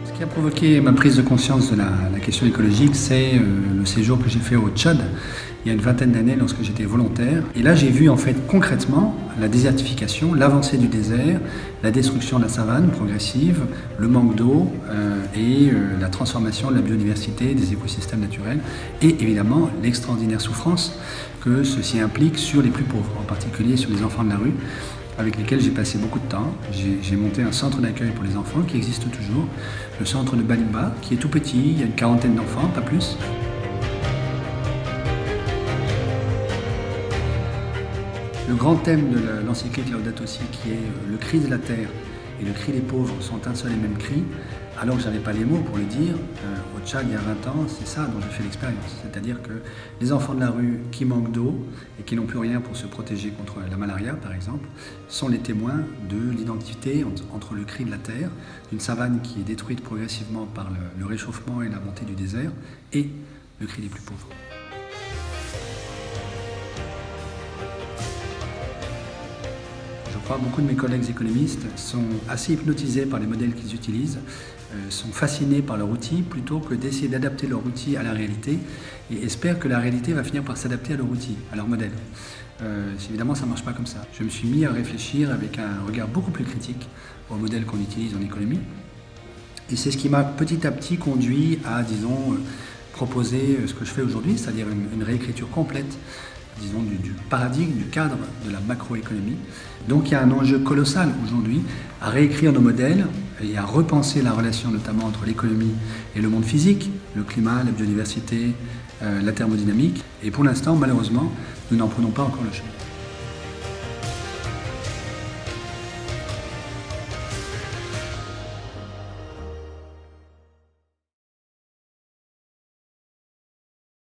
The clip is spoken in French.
Ce qui a provoqué ma prise de conscience de la question écologique, c'est le séjour que j'ai fait au Tchad il y a une vingtaine d'années lorsque j'étais volontaire. Et là, j'ai vu en fait concrètement la désertification, l'avancée du désert, la destruction de la savane progressive, le manque d'eau et la transformation de la biodiversité, des écosystèmes naturels et évidemment l'extraordinaire souffrance que ceci implique sur les plus pauvres, en particulier sur les enfants de la rue, avec lesquels j'ai passé beaucoup de temps. J'ai monté un centre d'accueil pour les enfants qui existe toujours, le centre de Balimba, qui est tout petit, il y a une quarantaine d'enfants, pas plus. Le grand thème de l'encyclique Laudato Si, qui est le cri de la terre et le cri des pauvres sont un seul et même cri, alors que je n'avais pas les mots pour le dire, au Tchad il y a 20 ans, c'est ça dont j'ai fait l'expérience. C'est-à-dire que les enfants de la rue qui manquent d'eau et qui n'ont plus rien pour se protéger contre la malaria par exemple, sont les témoins de l'identité entre le cri de la terre, d'une savane qui est détruite progressivement par le réchauffement et la montée du désert, et le cri des plus pauvres. Je crois que beaucoup de mes collègues économistes sont assez hypnotisés par les modèles qu'ils utilisent, sont fascinés par leur outil plutôt que d'essayer d'adapter leur outil à la réalité et espèrent que la réalité va finir par s'adapter à leur outil, à leur modèle. Évidemment, ça ne marche pas comme ça. Je me suis mis à réfléchir avec un regard beaucoup plus critique au modèle qu'on utilise en économie. Et c'est ce qui m'a petit à petit conduit à, disons, proposer ce que je fais aujourd'hui, c'est-à-dire une réécriture complète, disons, du paradigme, du cadre de la macroéconomie. Donc il y a un enjeu colossal aujourd'hui à réécrire nos modèles et à repenser la relation notamment entre l'économie et le monde physique, le climat, la biodiversité, la thermodynamique. Et pour l'instant, malheureusement, nous n'en prenons pas encore le chemin.